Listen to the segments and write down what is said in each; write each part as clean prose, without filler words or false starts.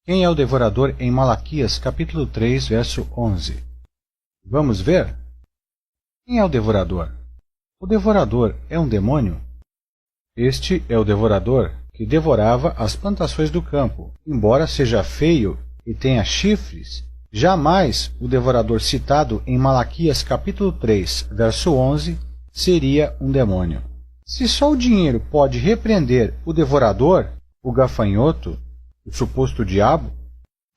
Quem é o devorador em Malaquias, capítulo 3, verso 11? Vamos ver? Quem é o devorador? O devorador é um demônio? Este é o devorador que devorava as plantações do campo. Embora seja feio e tenha chifres, jamais o devorador citado em Malaquias capítulo 3, verso 11, seria um demônio. Se só o dinheiro pode repreender o devorador, o gafanhoto, o suposto diabo,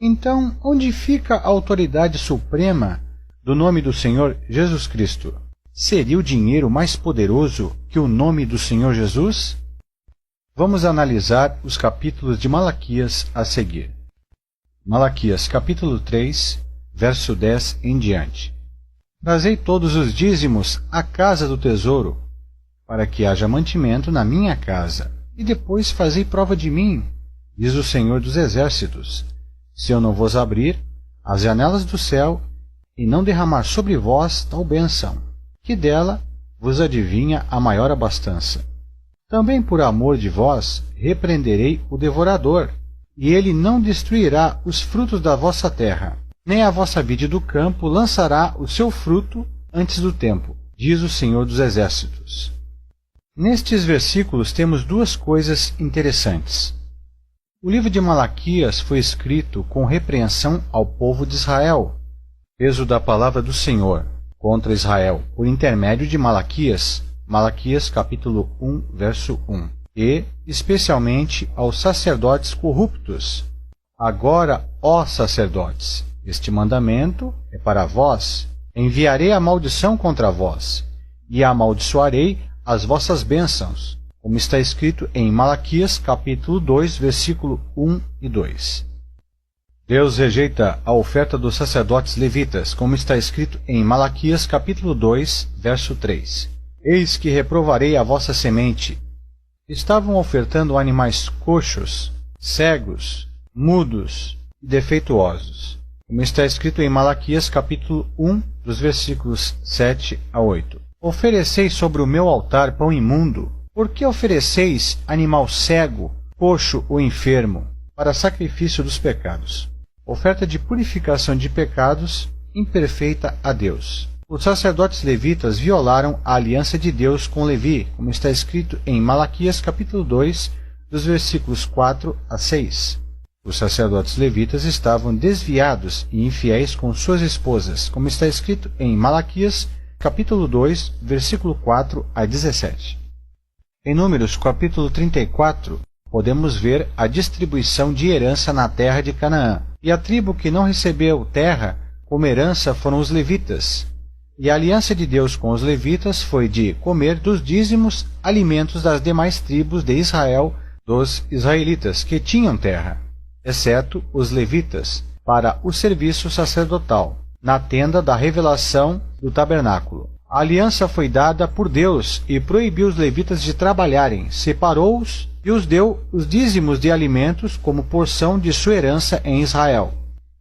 então onde fica a autoridade suprema do nome do Senhor Jesus Cristo? Seria o dinheiro mais poderoso que o nome do Senhor Jesus? Vamos analisar os capítulos de Malaquias a seguir. Malaquias capítulo 3, verso 10 em diante. Trazei todos os dízimos à casa do tesouro, para que haja mantimento na minha casa, e depois fazei prova de mim, diz o Senhor dos Exércitos, se eu não vos abrir as janelas do céu e não derramar sobre vós tal bênção, que dela vos adivinha a maior abastança. Também por amor de vós repreenderei o devorador, e ele não destruirá os frutos da vossa terra, nem a vossa vide do campo lançará o seu fruto antes do tempo, diz o Senhor dos Exércitos. Nestes versículos temos duas coisas interessantes. O livro de Malaquias foi escrito com repreensão ao povo de Israel, peso da palavra do Senhor contra Israel, por intermédio de Malaquias, Malaquias capítulo 1, verso 1, e especialmente aos sacerdotes corruptos. Agora, ó sacerdotes, este mandamento é para vós, enviarei a maldição contra vós, e amaldiçoarei as vossas bênçãos, como está escrito em Malaquias capítulo 2, versículo 1 e 2. Deus rejeita a oferta dos sacerdotes levitas, como está escrito em Malaquias capítulo 2, verso 3. Eis que reprovarei a vossa semente. Estavam ofertando animais coxos, cegos, mudos e defeituosos, como está escrito em Malaquias capítulo 1, dos versículos 7 a 8. Ofereceis sobre o meu altar pão imundo. Por que ofereceis animal cego, coxo ou enfermo, para sacrifício dos pecados? Oferta de purificação de pecados, imperfeita a Deus. Os sacerdotes levitas violaram a aliança de Deus com Levi, como está escrito em Malaquias capítulo 2, dos versículos 4 a 6. Os sacerdotes levitas estavam desviados e infiéis com suas esposas, como está escrito em Malaquias capítulo 2, versículo 4 a 17. Em Números capítulo 34, podemos ver a distribuição de herança na terra de Canaã. E a tribo que não recebeu terra como herança foram os levitas. E a aliança de Deus com os levitas foi de comer dos dízimos alimentos das demais tribos de Israel, dos israelitas que tinham terra, exceto os levitas, para o serviço sacerdotal, na tenda da revelação do tabernáculo. A aliança foi dada por Deus e proibiu os levitas de trabalharem, separou-os e os deu os dízimos de alimentos como porção de sua herança em Israel.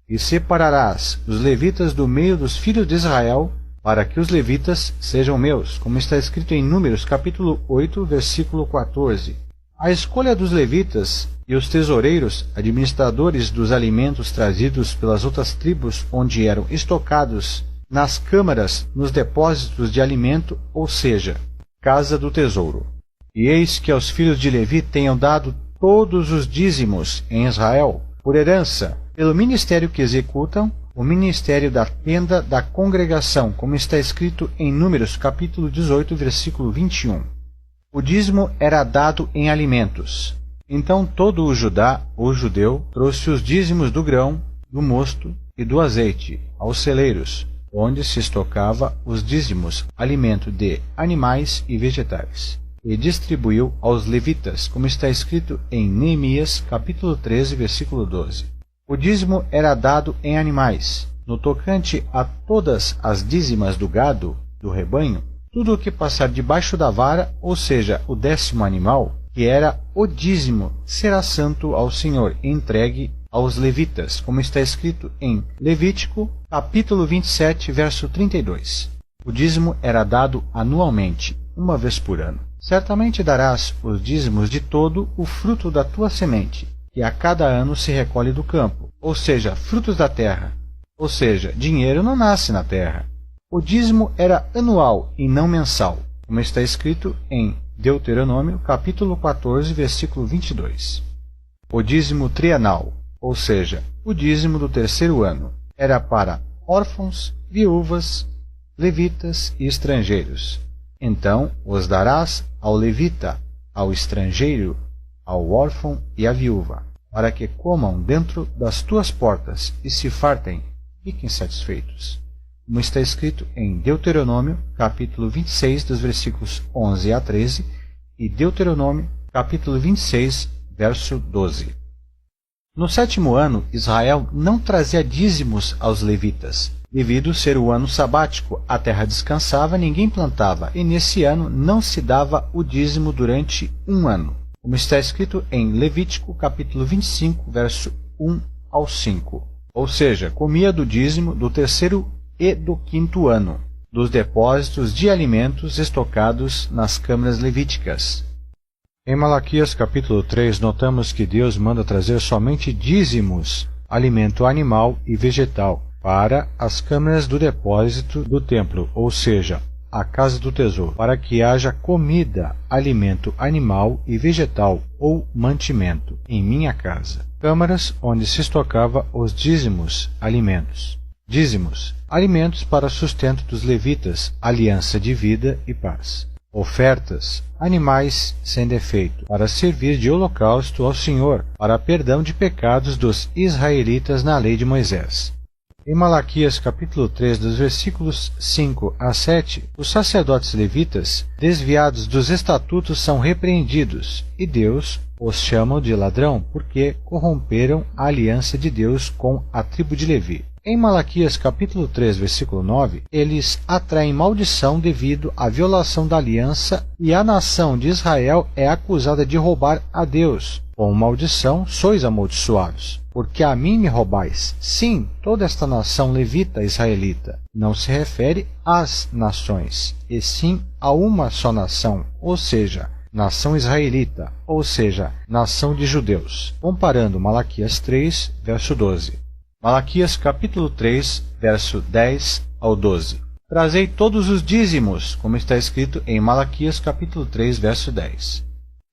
E separarás os levitas do meio dos filhos de Israel, para que os levitas sejam meus, como está escrito em Números capítulo 8, versículo 14. A escolha dos levitas e os tesoureiros, administradores dos alimentos trazidos pelas outras tribos onde eram estocados nas câmaras, nos depósitos de alimento, ou seja, casa do tesouro. E eis que aos filhos de Levi tenham dado todos os dízimos em Israel, por herança, pelo ministério que executam, o ministério da tenda da congregação, como está escrito em Números capítulo 18, versículo 21. O dízimo era dado em alimentos. Então todo o Judá, ou judeu, trouxe os dízimos do grão, do mosto e do azeite aos celeiros, onde se estocava os dízimos, alimento de animais e vegetais, e distribuiu aos levitas, como está escrito em Neemias, capítulo 13, versículo 12. O dízimo era dado em animais. No tocante a todas as dízimas do gado, do rebanho, tudo o que passar debaixo da vara, ou seja, o 10º animal, que era o dízimo, será santo ao Senhor, entregue aos levitas, como está escrito em Levítico, capítulo 27, verso 32. O dízimo era dado anualmente, uma vez por ano. Certamente darás os dízimos de todo o fruto da tua semente, que a cada ano se recolhe do campo, ou seja, frutos da terra. Ou seja, dinheiro não nasce na terra. O dízimo era anual e não mensal, como está escrito em Deuteronômio, capítulo 14, versículo 22. O dízimo trienal, ou seja, o dízimo do terceiro ano, era para órfãos, viúvas, levitas e estrangeiros. Então os darás ao levita, ao estrangeiro, ao órfão e à viúva, para que comam dentro das tuas portas e se fartem, fiquem satisfeitos. Como está escrito em Deuteronômio, capítulo 26, dos versículos 11 a 13, e Deuteronômio, capítulo 26, verso 12. No sétimo ano, Israel não trazia dízimos aos levitas. Devido ser o ano sabático, a terra descansava, ninguém plantava, e nesse ano não se dava o dízimo durante um ano, como está escrito em Levítico, capítulo 25, verso 1 ao 5. Ou seja, comia do dízimo do terceiro e do quinto ano, dos depósitos de alimentos estocados nas câmaras levíticas. Em Malaquias capítulo 3, notamos que Deus manda trazer somente dízimos, alimento animal e vegetal, para as câmaras do depósito do templo, ou seja, a casa do tesouro, para que haja comida, alimento animal e vegetal ou mantimento em minha casa. Câmaras onde se estocava os dízimos, alimentos. Dízimos, alimentos para sustento dos levitas, aliança de vida e paz. Ofertas, animais sem defeito, para servir de holocausto ao Senhor, para perdão de pecados dos israelitas na lei de Moisés. Em Malaquias capítulo 3, dos versículos 5 a 7, os sacerdotes levitas, desviados dos estatutos, são repreendidos, e Deus os chama de ladrão, porque corromperam a aliança de Deus com a tribo de Levi. Em Malaquias capítulo 3, versículo 9, eles atraem maldição devido à violação da aliança, e a nação de Israel é acusada de roubar a Deus. Com maldição sois amaldiçoados, porque a mim me roubais. Sim, toda esta nação levita israelita não se refere às nações, e sim a uma só nação, ou seja, nação israelita, ou seja, nação de judeus. Comparando Malaquias 3, verso 12. Malaquias capítulo 3, verso 10 ao 12. Trazei todos os dízimos, como está escrito em Malaquias capítulo 3, verso 10.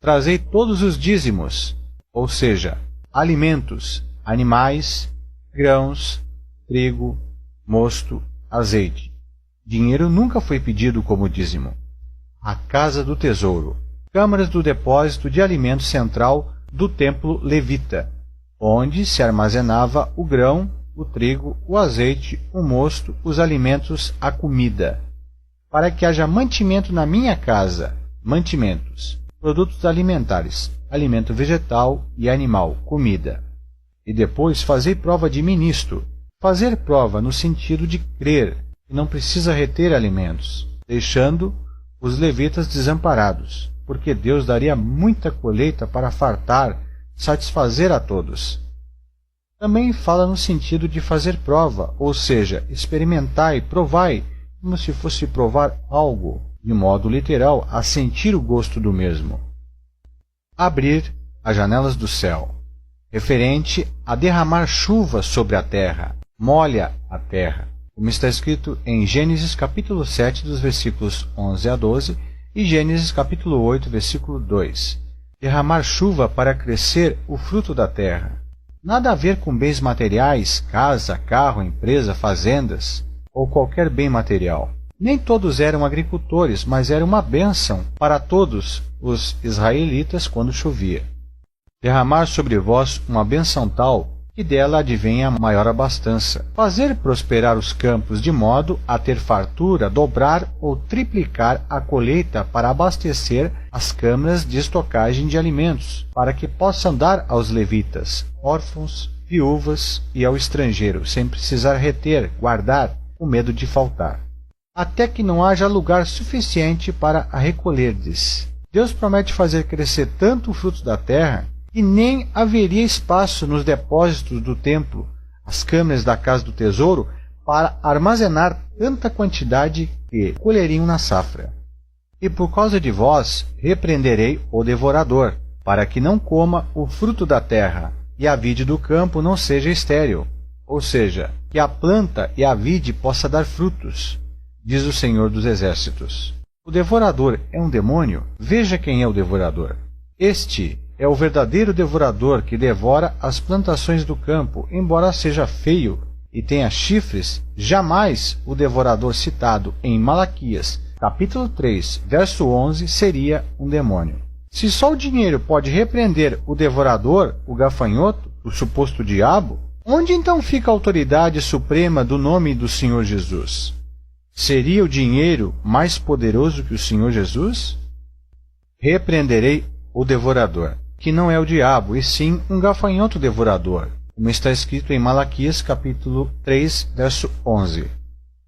Trazei todos os dízimos, ou seja, alimentos, animais, grãos, trigo, mosto, azeite. Dinheiro nunca foi pedido como dízimo. A casa do tesouro, câmaras do depósito de alimento central do templo levita, onde se armazenava o grão, o trigo, o azeite, o mosto, os alimentos, a comida. Para que haja mantimento na minha casa, mantimentos, produtos alimentares, alimento vegetal e animal, comida. E depois fazei prova de mim nisto. Fazer prova no sentido de crer que não precisa reter alimentos, deixando os levitas desamparados, porque Deus daria muita colheita para fartar, satisfazer a todos. Também fala no sentido de fazer prova, ou seja, experimentai, provai, como se fosse provar algo, de modo literal, a sentir o gosto do mesmo. Abrir as janelas do céu, referente a derramar chuva sobre a terra, molha a terra, como está escrito em Gênesis capítulo 7, dos versículos 11 a 12, e Gênesis capítulo 8, versículo 2. Derramar chuva para crescer o fruto da terra. Nada a ver com bens materiais, casa, carro, empresa, fazendas, ou qualquer bem material. Nem todos eram agricultores, mas era uma bênção para todos os israelitas quando chovia. Derramar sobre vós uma bênção tal, que dela advenha maior abastança. Fazer prosperar os campos de modo a ter fartura, dobrar ou triplicar a colheita para abastecer as câmaras de estocagem de alimentos, para que possam dar aos levitas, órfãos, viúvas e ao estrangeiro, sem precisar reter, guardar, com medo de faltar, até que não haja lugar suficiente para a recolherdes. Deus promete fazer crescer tanto o fruto da terra que nem haveria espaço nos depósitos do templo, as câmaras da casa do tesouro, para armazenar tanta quantidade que colheriam na safra. E por causa de vós repreenderei o devorador, para que não coma o fruto da terra, e a vide do campo não seja estéril, ou seja, que a planta e a vide possa dar frutos, diz o Senhor dos Exércitos. O devorador é um demônio? Veja quem é o devorador. Este é o verdadeiro devorador que devora as plantações do campo, embora seja feio e tenha chifres. Jamais o devorador citado em Malaquias, capítulo 3, verso 11, seria um demônio. Se só o dinheiro pode repreender o devorador, o gafanhoto, o suposto diabo, onde então fica a autoridade suprema do nome do Senhor Jesus? Seria o dinheiro mais poderoso que o Senhor Jesus? Repreenderei o devorador, que não é o diabo, e sim um gafanhoto devorador, como está escrito em Malaquias capítulo 3, verso 11.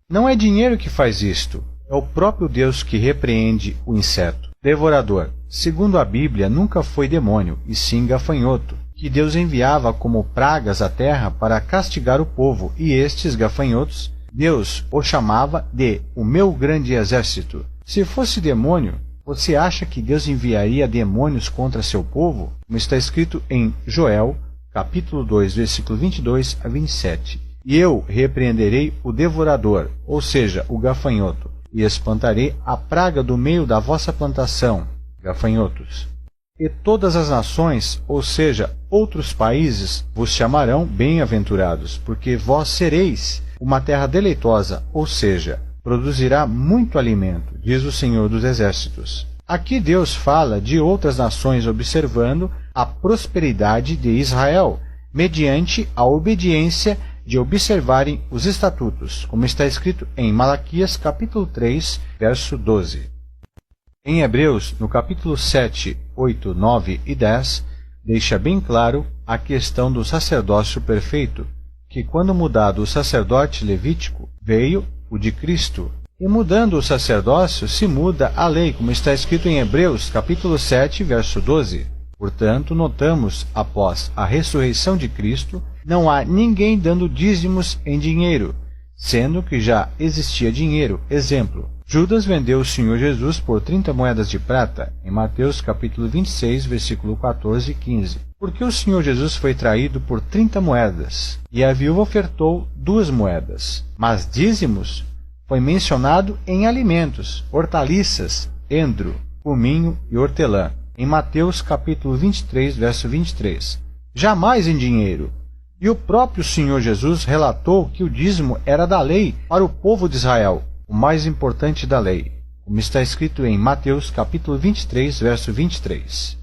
Não é dinheiro que faz isto, é o próprio Deus que repreende o inseto. Devorador, segundo a Bíblia, nunca foi demônio, e sim gafanhoto, que Deus enviava como pragas à terra para castigar o povo, e estes gafanhotos, Deus o chamava de o meu grande exército. Se fosse demônio, você acha que Deus enviaria demônios contra seu povo? Como está escrito em Joel, capítulo 2, versículo 22 a 27. E eu repreenderei o devorador, ou seja, o gafanhoto, e espantarei a praga do meio da vossa plantação, gafanhotos. E todas as nações, ou seja, outros países, vos chamarão bem-aventurados, porque vós sereis uma terra deleitosa, ou seja, produzirá muito alimento, diz o Senhor dos Exércitos. Aqui Deus fala de outras nações observando a prosperidade de Israel, mediante a obediência de observarem os estatutos, como está escrito em Malaquias capítulo 3, verso 12. Em Hebreus, no capítulo 7, 8, 9 e 10, deixa bem claro a questão do sacerdócio perfeito, que quando mudado o sacerdote levítico, veio o de Cristo. E mudando o sacerdócio, se muda a lei, como está escrito em Hebreus, capítulo 7, verso 12. Portanto, notamos, após a ressurreição de Cristo, não há ninguém dando dízimos em dinheiro, sendo que já existia dinheiro. Exemplo, Judas vendeu o Senhor Jesus por 30 moedas de prata, em Mateus capítulo 26, versículo 14 e 15. Porque o Senhor Jesus foi traído por 30 moedas, e a viúva ofertou 2 moedas. Mas dízimos foi mencionado em alimentos, hortaliças, endro, cominho e hortelã, em Mateus capítulo 23, verso 23. Jamais em dinheiro. E o próprio Senhor Jesus relatou que o dízimo era da lei para o povo de Israel, o mais importante da lei, como está escrito em Mateus capítulo 23, verso 23.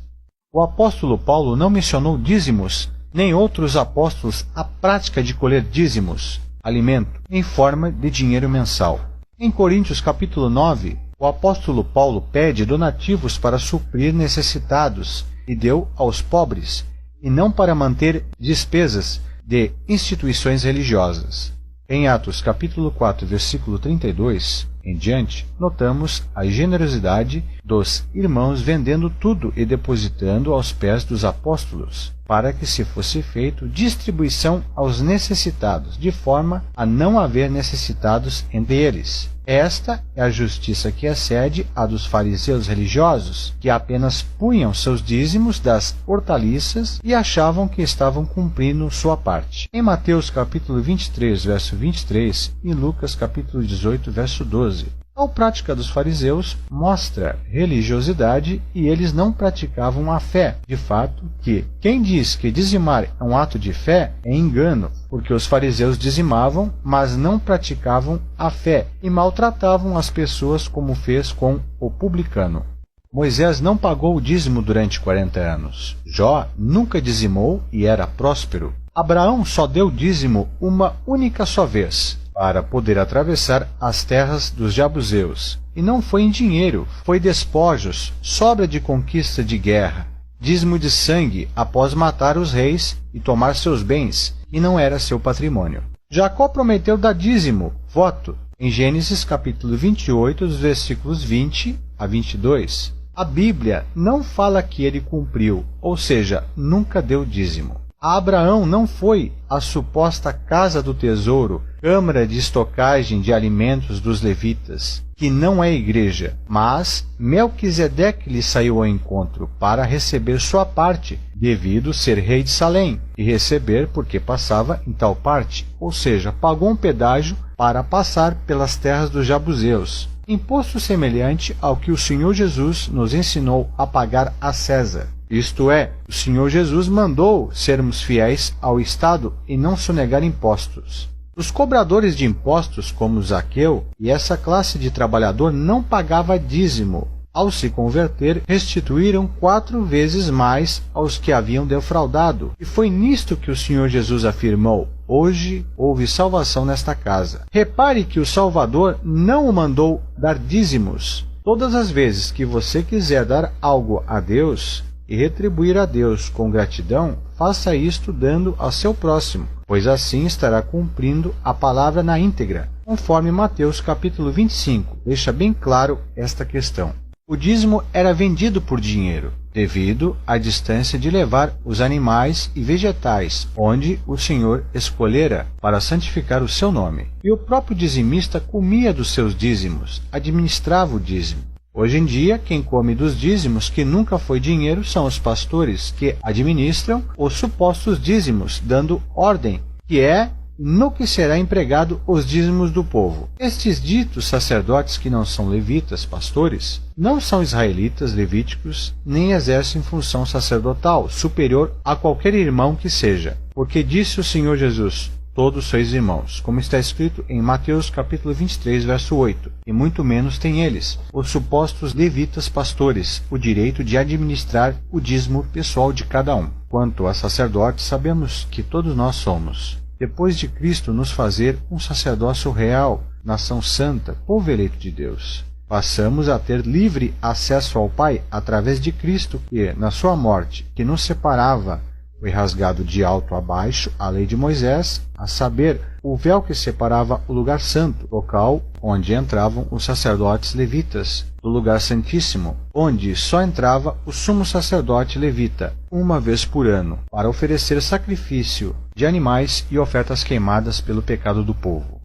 O apóstolo Paulo não mencionou dízimos, nem outros apóstolos a prática de colher dízimos, alimento, em forma de dinheiro mensal. Em Coríntios capítulo 9, o apóstolo Paulo pede donativos para suprir necessitados e deu aos pobres, e não para manter despesas de instituições religiosas. Em Atos capítulo 4, versículo 32 em diante, notamos a generosidade dos irmãos vendendo tudo e depositando aos pés dos apóstolos, para que se fosse feito distribuição aos necessitados, de forma a não haver necessitados entre eles. Esta é a justiça que excede a dos fariseus religiosos, que apenas punham seus dízimos das hortaliças e achavam que estavam cumprindo sua parte. Em Mateus capítulo 23, verso 23 e Lucas capítulo 18, verso 12. A prática dos fariseus mostra religiosidade e eles não praticavam a fé. De fato, que quem diz que dizimar é um ato de fé é engano, porque os fariseus dizimavam, mas não praticavam a fé e maltratavam as pessoas como fez com o publicano. Moisés não pagou o dízimo durante 40 anos. Jó nunca dizimou e era próspero. Abraão só deu dízimo uma única só vez, para poder atravessar as terras dos Jebuseus. E não foi em dinheiro, foi despojos, sobra de conquista de guerra, dízimo de sangue após matar os reis e tomar seus bens, e não era seu patrimônio. Jacó prometeu dar dízimo, voto, em Gênesis capítulo 28, dos versículos 20 a 22. A Bíblia não fala que ele cumpriu, ou seja, nunca deu dízimo. A Abraão não foi a suposta casa do tesouro, câmara de estocagem de alimentos dos levitas, que não é igreja, mas Melquisedeque lhe saiu ao encontro para receber sua parte, devido ser rei de Salém, e receber porque passava em tal parte, ou seja, pagou um pedágio para passar pelas terras dos Jabuseus, imposto semelhante ao que o Senhor Jesus nos ensinou a pagar a César. Isto é, o Senhor Jesus mandou sermos fiéis ao Estado e não sonegar impostos. Os cobradores de impostos, como Zaqueu, e essa classe de trabalhador não pagava dízimo. Ao se converter, restituíram 4 vezes mais aos que haviam defraudado. E foi nisto que o Senhor Jesus afirmou: hoje houve salvação nesta casa. Repare que o Salvador não o mandou dar dízimos. Todas as vezes que você quiser dar algo a Deus e retribuir a Deus com gratidão, faça isto dando ao seu próximo, pois assim estará cumprindo a palavra na íntegra, conforme Mateus capítulo 25 deixa bem claro esta questão. O dízimo era vendido por dinheiro, devido à distância de levar os animais e vegetais, onde o Senhor escolhera para santificar o seu nome. E o próprio dizimista comia dos seus dízimos, administrava o dízimo. Hoje em dia, quem come dos dízimos, que nunca foi dinheiro, são os pastores, que administram os supostos dízimos, dando ordem, que é no que será empregado os dízimos do povo. Estes ditos sacerdotes, que não são levitas, pastores, não são israelitas, levíticos, nem exercem função sacerdotal superior a qualquer irmão que seja. Porque disse o Senhor Jesus: todos sois irmãos, como está escrito em Mateus capítulo 23, verso 8. E muito menos têm eles, os supostos levitas pastores, o direito de administrar o dízimo pessoal de cada um. Quanto a sacerdotes, sabemos que todos nós somos, depois de Cristo nos fazer um sacerdócio real, nação santa, povo eleito de Deus, passamos a ter livre acesso ao Pai através de Cristo, que, na sua morte, que nos separava, foi rasgado de alto a baixo a lei de Moisés, a saber, o véu que separava o lugar santo, local onde entravam os sacerdotes levitas, do lugar santíssimo, onde só entrava o sumo sacerdote levita, uma vez por ano, para oferecer sacrifício de animais e ofertas queimadas pelo pecado do povo.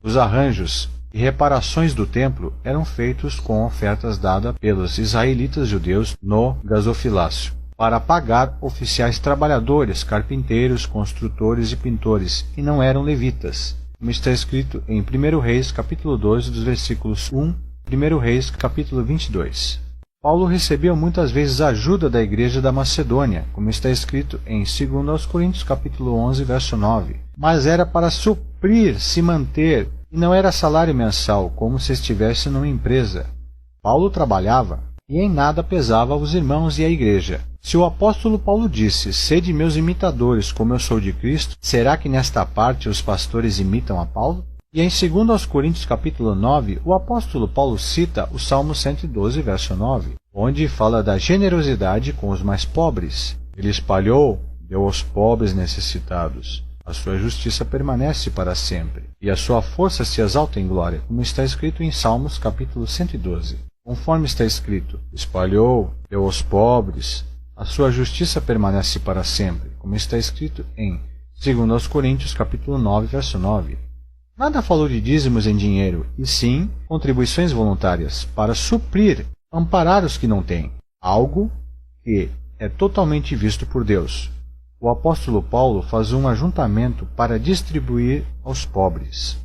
Os arranjos e reparações do templo eram feitos com ofertas dadas pelos israelitas judeus no gasofilácio, para pagar oficiais trabalhadores, carpinteiros, construtores e pintores, e não eram levitas, como está escrito em 1 Reis, capítulo 12, dos versículos 1, 1 Reis, capítulo 22. Paulo recebeu muitas vezes a ajuda da igreja da Macedônia, como está escrito em 2 Coríntios, capítulo 11, verso 9. Mas era para suprir, se manter, e não era salário mensal, como se estivesse numa empresa. Paulo trabalhava, e em nada pesava os irmãos e a igreja. Se o apóstolo Paulo disse: sede meus imitadores, como eu sou de Cristo, será que nesta parte os pastores imitam a Paulo? E em 2 Coríntios capítulo 9, o apóstolo Paulo cita o Salmo 112, verso 9, onde fala da generosidade com os mais pobres. Ele espalhou, deu aos pobres necessitados. A sua justiça permanece para sempre, e a sua força se exalta em glória, como está escrito em Salmos capítulo 112. Conforme está escrito: espalhou, deu aos pobres, a sua justiça permanece para sempre, como está escrito em 2 Coríntios capítulo 9, verso 9. Nada falou de dízimos em dinheiro, e sim contribuições voluntárias, para suprir, amparar os que não têm, algo que é totalmente visto por Deus. O apóstolo Paulo faz um ajuntamento para distribuir aos pobres.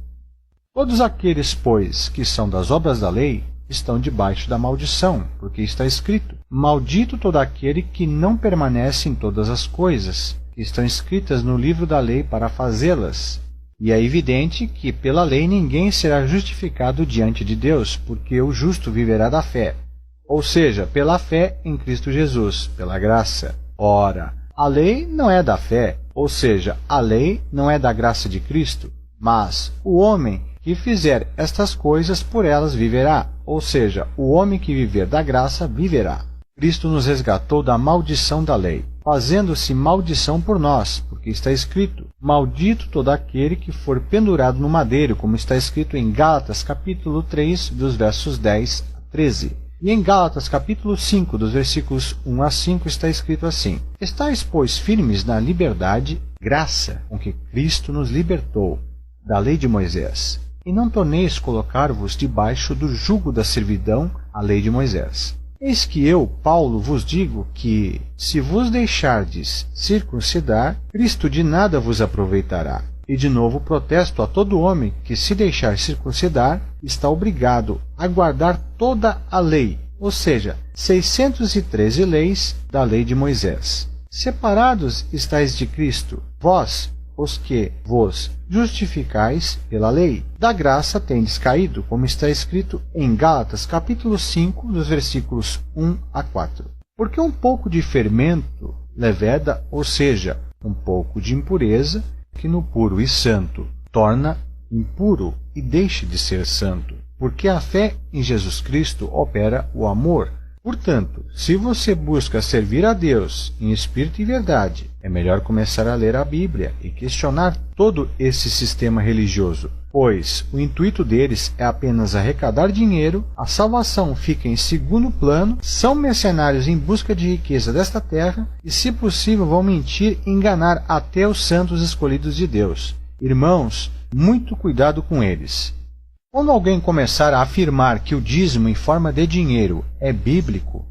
Todos aqueles, pois, que são das obras da lei, estão debaixo da maldição, porque está escrito: maldito todo aquele que não permanece em todas as coisas que estão escritas no livro da lei para fazê-las. E é evidente que pela lei ninguém será justificado diante de Deus, porque o justo viverá da fé, ou seja, pela fé em Cristo Jesus, pela graça. Ora, a lei não é da fé, ou seja, a lei não é da graça de Cristo, mas o homem que fizer estas coisas por elas viverá, ou seja, o homem que viver da graça viverá. Cristo nos resgatou da maldição da lei, fazendo-se maldição por nós, porque está escrito: maldito todo aquele que for pendurado no madeiro, como está escrito em Gálatas capítulo 3, dos versos 10 a 13. E em Gálatas capítulo 5, dos versículos 1 a 5, está escrito assim: estáis, pois, firmes na liberdade, graça com que Cristo nos libertou da lei de Moisés, e não torneis colocar-vos debaixo do jugo da servidão à lei de Moisés. Eis que eu, Paulo, vos digo que, se vos deixardes circuncidar, Cristo de nada vos aproveitará. E de novo protesto a todo homem que, se deixar circuncidar, está obrigado a guardar toda a lei, ou seja, 613 leis da lei de Moisés. Separados estáis de Cristo, vós, os que vos justificais pela lei. Da graça tendes caído, como está escrito em Gálatas, capítulo 5, dos versículos 1 a 4. Porque um pouco de fermento leveda, ou seja, um pouco de impureza, que no puro e santo torna impuro e deixe de ser santo. Porque a fé em Jesus Cristo opera o amor. Portanto, se você busca servir a Deus em espírito e verdade, é melhor começar a ler a Bíblia e questionar todo esse sistema religioso, pois o intuito deles é apenas arrecadar dinheiro, a salvação fica em segundo plano, são mercenários em busca de riqueza desta terra e, se possível, vão mentir e enganar até os santos escolhidos de Deus. Irmãos, muito cuidado com eles. Quando alguém começar a afirmar que o dízimo em forma de dinheiro é bíblico,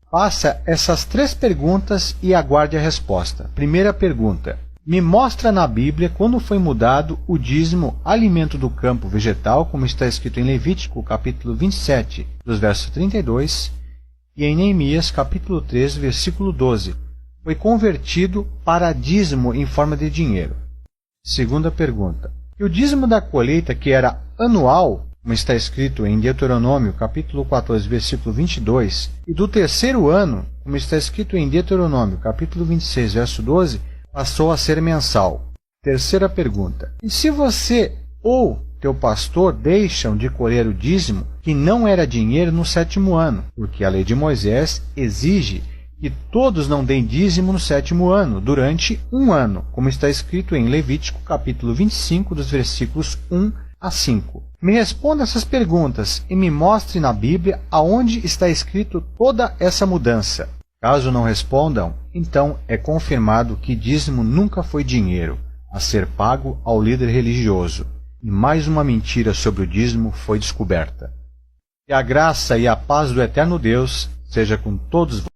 faça essas 3 perguntas e aguarde a resposta. Primeira pergunta: me mostra na Bíblia quando foi mudado o dízimo alimento do campo vegetal, como está escrito em Levítico, capítulo 27, dos versos 32, e em Neemias, capítulo 3, versículo 12. Foi convertido para dízimo em forma de dinheiro. Segunda pergunta: e o dízimo da colheita, que era anual, como está escrito em Deuteronômio, capítulo 14, versículo 22, e do terceiro ano, como está escrito em Deuteronômio, capítulo 26, verso 12, passou a ser mensal. Terceira pergunta: e se você ou teu pastor deixam de colher o dízimo, que não era dinheiro, no 7º ano? Porque a lei de Moisés exige que todos não deem dízimo no 7º ano, durante um ano, como está escrito em Levítico, capítulo 25, dos versículos 1 a 5. Me responda essas perguntas e me mostre na Bíblia aonde está escrito toda essa mudança. Caso não respondam, então é confirmado que dízimo nunca foi dinheiro a ser pago ao líder religioso, e mais uma mentira sobre o dízimo foi descoberta. Que a graça e a paz do eterno Deus seja com todos vocês.